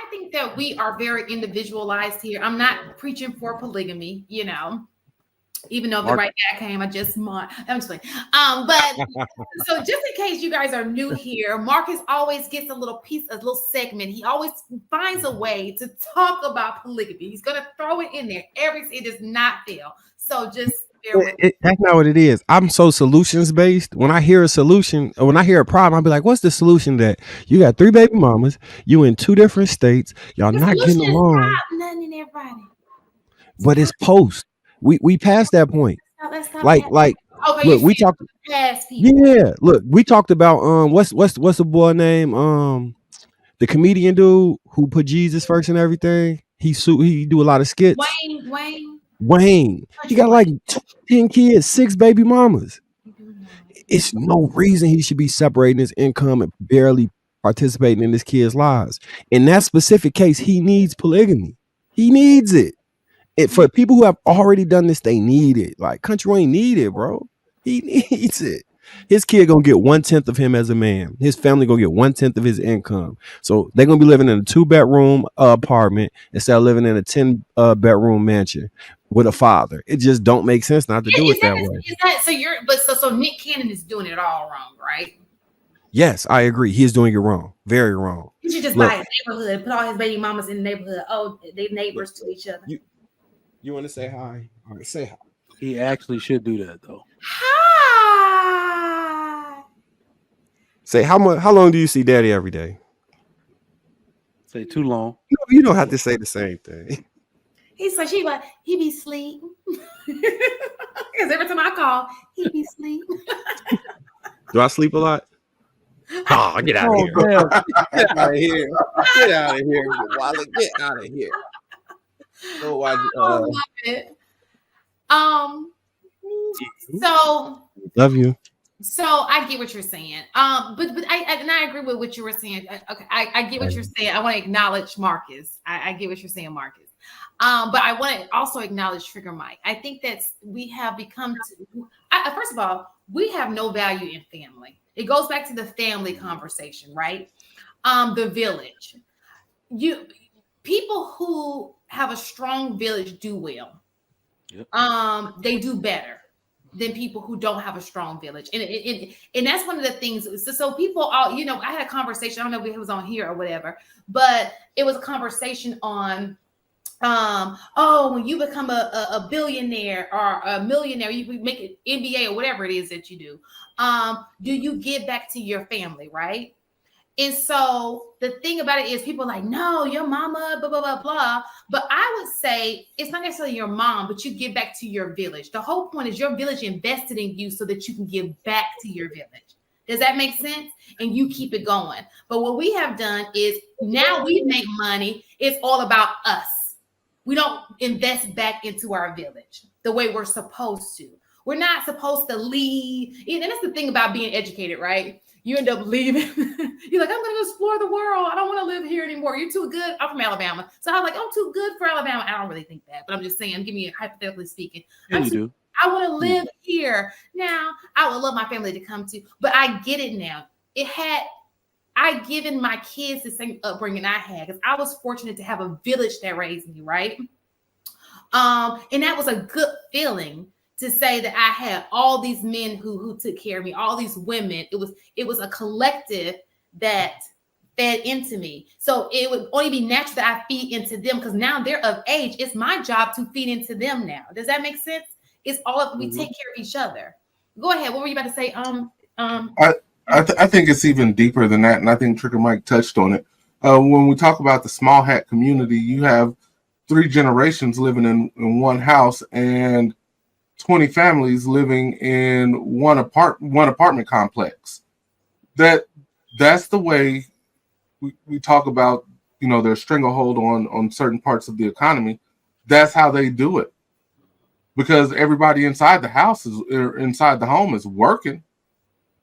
I think that we are very individualized here. I'm not preaching for polygamy, even though the right guy came, I'm just playing. But so just in case you guys are new here, Marcus always gets a little segment. He always finds a way to talk about polygamy. He's gonna throw it in there. It does not fail. So just bear with me. That's not what it is. I'm so solutions based. When I hear a solution, or when I hear a problem, I'll be like, what's the solution? That you got 3 baby mamas, you in 2 different states, y'all The not getting solution is along. nothing in everybody. But it's post. We passed that point. Let's stop Like okay, look, we talked. past people. Yeah, look, we talked about what's the boy name? The comedian dude who put Jesus first and everything. He do a lot of skits. Wayne. He got like 10 kids, 6 baby mamas. It's no reason he should be separating his income and barely participating in his kids' lives. In that specific case, he needs polygamy. He needs it. For people who have already done this, they need it. Like Country ain't need it, bro. He needs it. His kid gonna get 1/10 of him as a man. His family gonna get 1/10 of his income. So they're gonna be living in a 2-bedroom apartment instead of living in a 10 bedroom mansion with a father. It just don't make sense not to do it that way. So Nick Cannon is doing it all wrong, right? Yes, I agree. He is doing it wrong. Very wrong. He should just buy his neighborhood, put all his baby mamas in the neighborhood. Oh, they neighbors to each other. You want to say hi? All right, say hi. He actually should do that though. Hi. Say how long do you see Daddy every day? Say too long. No, you don't have to say the same thing. He be asleep. Because every time I call, he be asleep. Do I sleep a lot? Oh, get out of here. Get out of here. Get out of here. Wally, get out of here. So I love it. So love you. So I get what you're saying. But I agree with what you were saying. Okay, I get what you're saying. I want to acknowledge Marcus. I get what you're saying, Marcus. But I want to also acknowledge Trigger Mike. I think that we have become first of all, we have no value in family. It goes back to the family conversation, right? The village. People who have a strong village do well. Yep. They do better than people who don't have a strong village. And that's one of the things. So people all, I had a conversation, I don't know if it was on here or whatever, but it was a conversation on when you become a billionaire or a millionaire, you make it NBA or whatever it is that you do you give back to your family, right? And so the thing about it is people are like, no, your mama, blah, blah, blah, blah. But I would say it's not necessarily your mom, but you give back to your village. The whole point is your village invested in you so that you can give back to your village. Does that make sense? And you keep it going. But what we have done is now we make money. It's all about us. We don't invest back into our village the way we're supposed to. We're not supposed to leave. And that's the thing about being educated, right? You end up leaving. You're like, I'm going to explore the world. I don't want to live here anymore. You're too good. I'm from Alabama. So I was like, I'm too good for Alabama. I don't really think that, but I'm just saying, I'm giving you hypothetically speaking. Yeah, you do. I want to live here. Now, I would love my family to come to, but I get it now. I given my kids the same upbringing I had because I was fortunate to have a village that raised me, right? And that was a good feeling to say that I had all these men who took care of me, all these women. It was a collective that fed into me. So it would only be natural that I feed into them because now they're of age. It's my job to feed into them now. Does that make sense? It's all of we take care of each other. Go ahead. What were you about to say? I think it's even deeper than that, and I think Trigger Mike touched on it. When we talk about the small hat community, you have 3 generations living in one house and 20 families living in one apartment complex. That's the way we talk about, their stranglehold on certain parts of the economy. That's how they do it. Because everybody inside the house inside the home is working.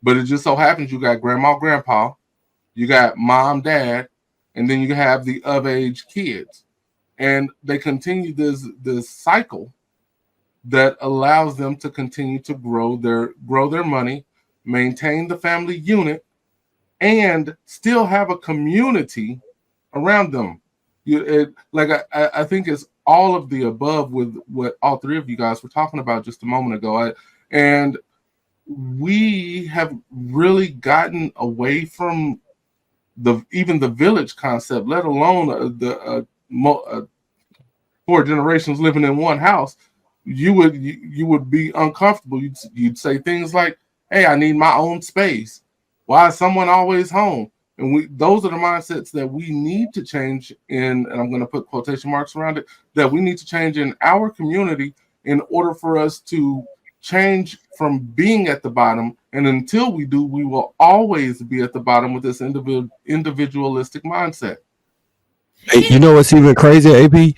But it just so happens you got grandma, grandpa, you got mom, dad, and then you have the of age kids. And they continue this cycle that allows them to continue to grow their money, maintain the family unit, and still have a community around them. I think it's all of the above with what all three of you guys were talking about just a moment ago. And we have really gotten away from even the village concept, let alone the 4 generations living in one house. You would be uncomfortable. You'd say things like, "Hey, I need my own space. Why is someone always home?" And those are the mindsets that we need to change in, and I'm going to put quotation marks around it, that we need to change in our community in order for us to change from being at the bottom. And until we do, we will always be at the bottom with this individualistic mindset. Hey, you know what's even crazier, AP?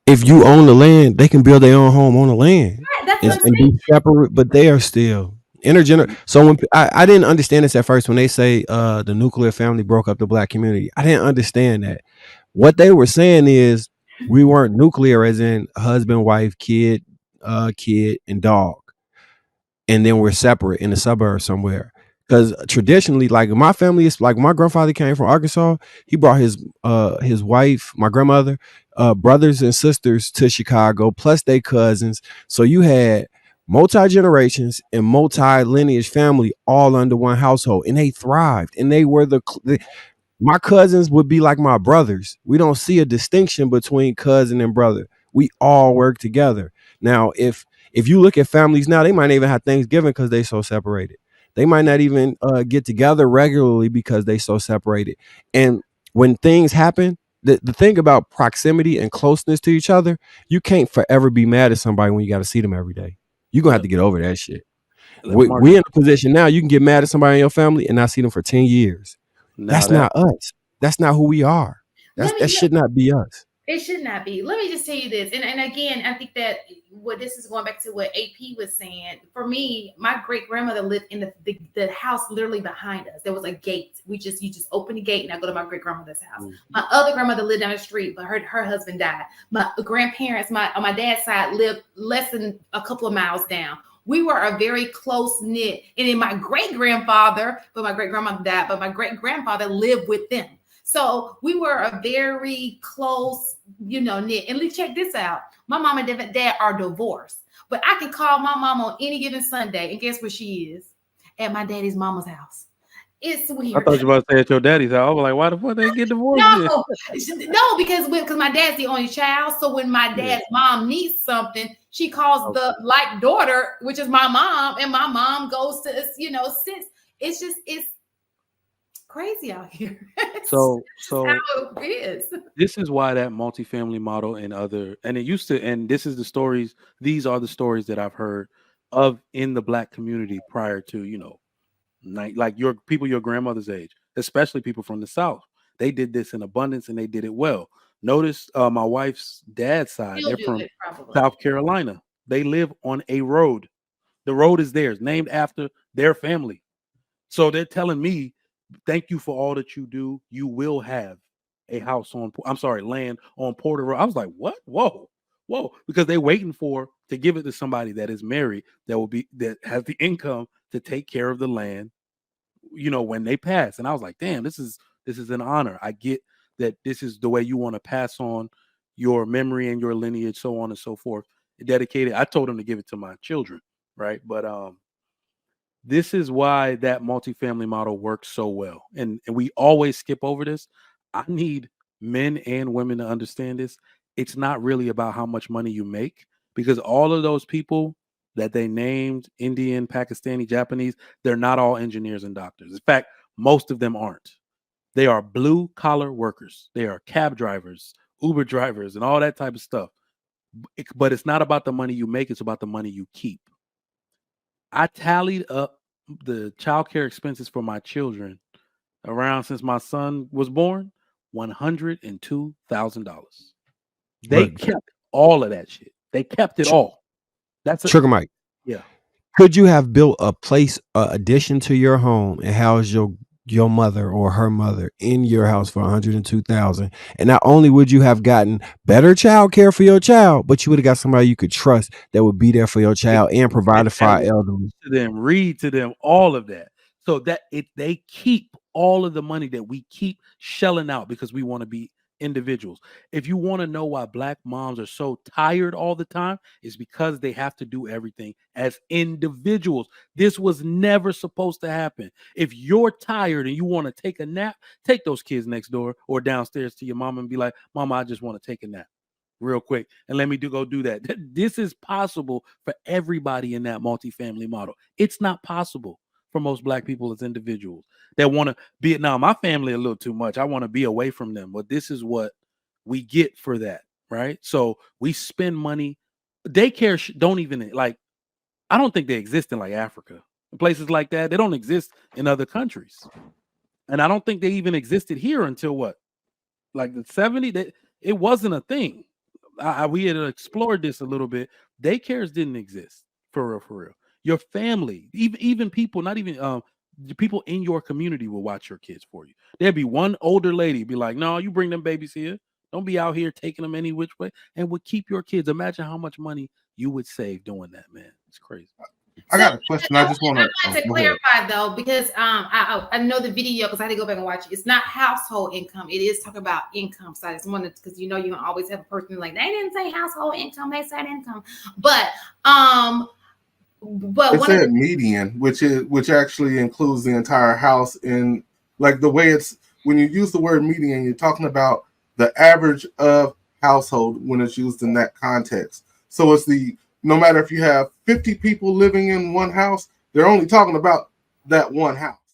If you own the land, they can build their own home on the land and be separate, but they are still intergenerational. So when I didn't understand this at first when they say the nuclear family broke up the Black community, I didn't understand that. What they were saying is we weren't nuclear, as in husband, wife, kid, and dog, and then we're separate in the suburbs somewhere. Because traditionally, like my family is like my grandfather came from Arkansas. He brought his wife, my grandmother, brothers and sisters to Chicago, plus they cousins. So you had multi-generations and multi-lineage family all under one household, and they thrived. And they were my cousins would be like my brothers. We don't see a distinction between cousin and brother. We all work together. Now, if you look at families now, they might not even have Thanksgiving because they so separated. They might not even get together regularly because they so separated. And when things happen, the thing about proximity and closeness to each other, you can't forever be mad at somebody when you got to see them every day. You're going to have to get over that shit. We in a position now, you can get mad at somebody in your family and not see them for 10 years. That's not us. That's not who we are. That should not be us. It should not be. Let me just tell you this. And again, I think that this is going back to what AP was saying. For me, my great grandmother lived in the house literally behind us. There was a gate. You just open the gate and I go to my great grandmother's house. Mm-hmm. My other grandmother lived down the street, but her husband died. My grandparents, on my dad's side, lived less than a couple of miles down. We were a very close knit. And then my great grandfather, but my great grandmother died, but my great grandfather lived with them. So we were a very close, knit. And check this out. My mom and dad are divorced, but I can call my mom on any given Sunday, and guess where she is? At my daddy's mama's house. It's weird. I thought you were about to say at your daddy's house. I was like, why the fuck they get divorced? No, because my dad's the only child. So when my dad's mom needs something, she calls the like daughter, which is my mom, and my mom goes to it's crazy out here. So how it is. This is why that multifamily model and it used to, and this is the stories. These are the stories that I've heard of in the Black community prior to, like your grandmother's age, especially people from the South. They did this in abundance and they did it well. Notice my wife's dad's side, they're from South Carolina. They live on a road. The road is theirs, named after their family. So they're telling me, thank you for all that you do. You will have a land on Porter Road. I was like, what? Whoa. Because they're waiting to give it to somebody that is married, that has the income to take care of the land, when they pass. And I was like, damn, this is an honor. I get that this is the way you want to pass on your memory and your lineage, so on and so forth. Dedicated. I told them to give it to my children, right? But this is why that multifamily model works so well. And we always skip over this. I need men and women to understand this. It's not really about how much money you make, because all of those people that they named, Indian, Pakistani, Japanese, they're not all engineers and doctors. In fact, most of them aren't. They are blue collar workers. They are cab drivers, Uber drivers, and all that type of stuff. But it's not about the money you make. It's about the money you keep. I tallied up the childcare expenses for my children around since my son was born, $102,000. They kept all of that shit. They kept it all. That's Sugar Mike. Yeah. Could you have built a place addition to your home and housed your mother or her mother in your house for $102,000? And not only would you have gotten better child care for your child, but you would have got somebody you could trust that would be there for your child and provide for our elderly. To them, read to them, all of that. So that they keep all of the money that we keep shelling out because we want to be individuals. If you want to know why Black moms are so tired all the time, it's because they have to do everything as individuals. This was never supposed to happen. If you're tired and you want to take a nap, take those kids next door or downstairs to your mama and be like, Mama, I just want to take a nap real quick and let me go do that. This is possible for everybody in that multifamily model. It's not possible for most Black people as individuals that want to be. Now, my family a little too much. I want to be away from them, but this is what we get for that, right? So we spend money. Daycare don't even, like, I don't think they exist in like Africa, places like that. They don't exist in other countries, and I don't think they even existed here until what, like the 70s. It wasn't a thing. We had explored this a little bit. Daycares didn't exist for real, for real. Your family, even people, not even the people in your community will watch your kids for you. There'd be one older lady be like, no, you bring them babies here. Don't be out here taking them any which way, and would keep your kids. Imagine how much money you would save doing that, man. It's crazy. I got a question. I just want to clarify though, because I know the video because I had to go back and watch it. It's not household income. It is talking about income. So I just wanted, because you know you always have a person like, they didn't say household income, they said income. But it said median, which actually includes the entire house. In like the way it's, when you use the word median, you're talking about the average of household when it's used in that context. So it's no matter if you have 50 people living in one house, they're only talking about that one house.